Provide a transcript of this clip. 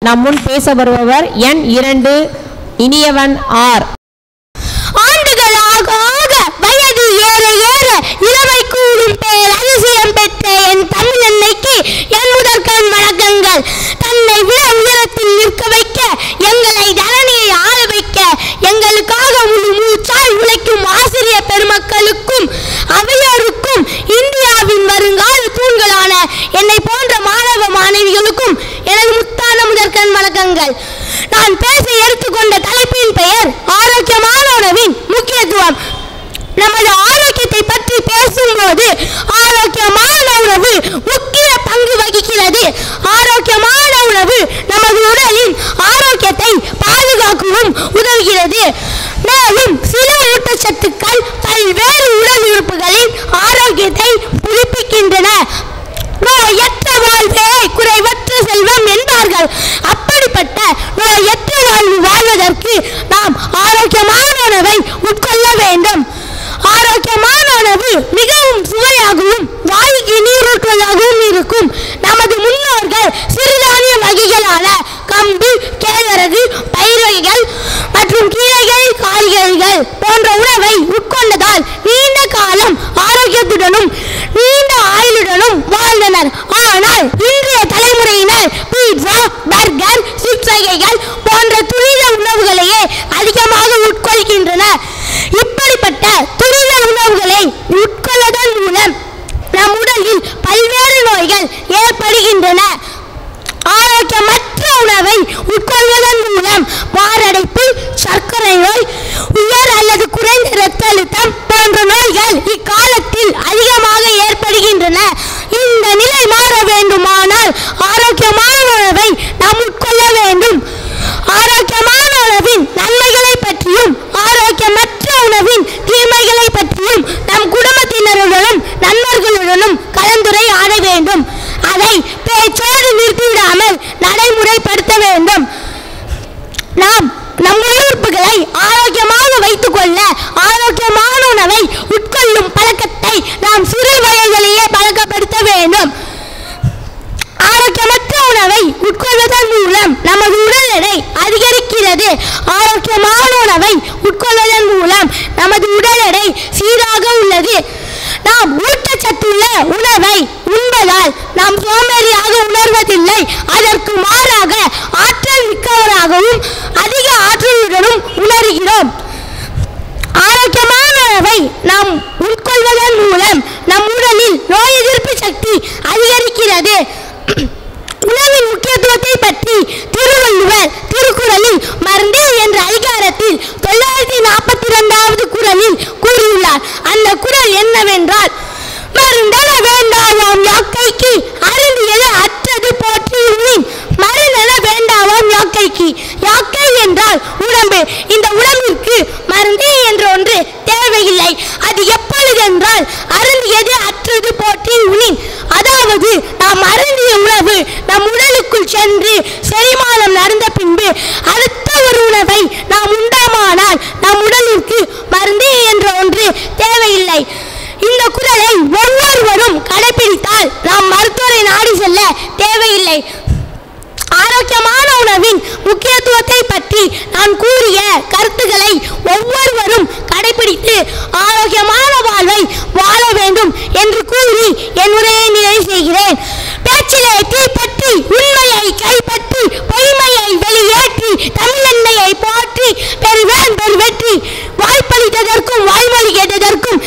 நம் முன் பேச வருபவர் எண் 2 இனியவன் ஆர். ஆண்டுகளாக வயது ஏற ஏற இளமை கூடும் பேர் அதிசயம் பெற்ற என் தமிழ் அன்னைக்கு என் முதற்கண் வணக்கங்கள். தன்னை விட உயரத்தில் நிற்க வைக்க, எங்களை தரணியை ஆள வைக்க, எங்களுக்காக முழு மூச்சாய் உழைக்கும் ஆசிரியர் பெருமக்களுக்கும் அவையோருக்கும் இந்தியாவின் வருங்கால தூண்களான என்னை போன்ற மாணவ மாணவிகளுக்கும் எனது முத்தான முதற்கண் வணக்கங்கள். நான் பேச எடுத்துக்கொண்ட தலைப்பின் பெயர் ஆரோக்கியமான உணவின் முக்கியத்துவம். நமது ஆரோக்கியத்தை பற்றி பேசும்போது ஆரோக்கியமான உணவு முக்கிய பங்கு வகிக்கிறது. ஆரோக்கியமான உணவு நமது உடலின் ஆரோக்கியத்தை பாதுகாக்கவும் உதவுகிறது. மேலும் சில ஊட்டச்சத்துக்கள் பல்வேறு உடல் உறுப்புகளின் ஆரோக்கியத்தை புதுப்பிக்கின்றன. நோயற்ற வாழ்வே குறைவற்ற செல்வம் என்பார்கள். அப்படிப்பட்ட நோயற்ற வாழ்வு வாழ்வதற்கு நாம் ஆரோக்கியமான உணவை உட்கொள்ள வேண்டும். ஆரோக்கியமான உணவு மிகவும் சுவையாகவும் வாய்க்கு நீரூற்றுவதாகவும் இருக்கும். நமது முன்னோர்கள் சிறுதானிய வகைகளான கம்பு, கேழ்வரகு, பயிர் வகைகள் மற்றும் கீரைகள், காய்கறிகள் போன்ற உணவை உட்கொண்டதால் நீண்ட காலம் ஆரோக்கியத்துடனும் நீண்ட ஆயுளுடனும் வாழ்ந்தனர். ஆனால் இன்றைய தலைமுறையினர் பீட்சா, பர்கர், சிப்ஸ் வகைகள் போன்ற துரித உணவுகளையே அதிகமாக உட்கொள்கின்றனர். இப்படிப்பட்ட துரித உணவுகளை உட்கொள்வதன் மூலம் நம் உடலில் பல்வேறு நோய்கள் ஏற்படுகின்றன. ஆரோக்கியமற்ற உணவை உட்கொள்வதன் மூலம் மாரடைப்பு, சர்க்கரை நோய், உயர் அல்லது குறைந்த இரத்த அழுத்தம் போன்ற நோய்கள் இக்காலத்தில் அதிகமாக ஏற்படுகின்றன. இந்த நிலை மாற வேண்டுமானால் ஆரோக்கியமான உணவை நாம் உட்கொள்ள வேண்டும். ஆரோக்கியமான உணவின் நன்மைகளை பற்றியும் ஆரோக்கியமற்ற உணவின் தீமைகளை பற்றியும் நம் குடும்பத்தினருடனும் நண்பர்களுடனும் கலந்துரையாட வேண்டும். அதை பேச்சோடு நிறுத்திவிடாமல் நடைமுறைப்படுத்த வேண்டும். நாம் நம் உறுப்புகளை ஆரோக்கியமாக வைத்துக் கொள்ள ஆரோக்கியமான உணவை உட்கொள்ளும் பழக்கத்தை நாம் சிறு வயதிலேயே பழக்கப்படுத்த வேண்டும். ஆரோக்கியமற்ற உணவை உட்கொள்வதன் மூலம் நமது உடல் எடை அதிகரிக்கிறது. ஆரோக்கியமான உணவை உட்கொள்வதன் மூலம் நமது உடல் எடை சீராக உள்ளது. நாம் ஊட்டச்சத்துள்ள உணவை உண்பதால் நாம் சோம்பேறியாக உணர்வதில்லை. அதற்கு மாறாக ஆற்றல் மிக்கவராகவும் அதிக ஆற்றலுடனும் உணர்கிறோம். ஆரோக்கியமான உணவை நாம் உட்கொள்வதன் மூலம் நம் உடலில் நோய் எதிர்ப்பு சக்தி அதிகரிக்கிறது. உணவின் முக்கியத்துவத்தை பற்றி திருவள்ளுவர் திருக்குறளில் மருந்தே என்ற அதிகாரத்தில் 942வது குறளில் கூறியுள்ளார். அந்த குறள் என்னவென்றால், மருந்தென வேண்டாவாம் யாக்கைக்கு அருந்தியது அற்றது போற்றி உண்ணின் மருந்தென வேண்டாவாம் யாக்கைக்கு. யாக்கை என்றால் உடம்பு. இந்த உடம்பிற்கு மருந்தே என்ற ஒன்று தேவையில்லை. அது எப்பொழுதென்றால் அருந்தியது அற்றது போற்றி உண்ணின், அதாவது நாம் அருந்திய உணவு நம் உடலுக்குள் சென்று செரிமானம் நடந்த பின்பு அடுத்த ஒரு உணவை நாம் உண்டாமானால் நம் உடலிற்கு மருந்தே என்ற ஒன்று தேவையில்லை. இந்த குறளை ஒவ்வொருவரும் கடைபிடித்தால் நாம் மருத்துவரை நாடி செல்ல தேவையில்லை. ஆரோக்கியமான உணவின் முக்கியத்துவத்தை பற்றி நான் கூறிய கருத்துக்களை ஒவ்வொருவரும் கடைபிடித்து ஆரோக்கியமான வாழ்வை வாழ வேண்டும் என்று கூறி என் உரையை நிறைவு செய்கிறேன். பேச்சிலே தீப்பற்றி உண்மையை கைப்பற்றி பொய்மையை வெளியேற்றி தமிழெண்ணையை போற்றி பெறுவேன் பெரு வெற்றி. வாய்ப்பளித்ததற்கும் வாய்மொழி கேட்டதற்கும்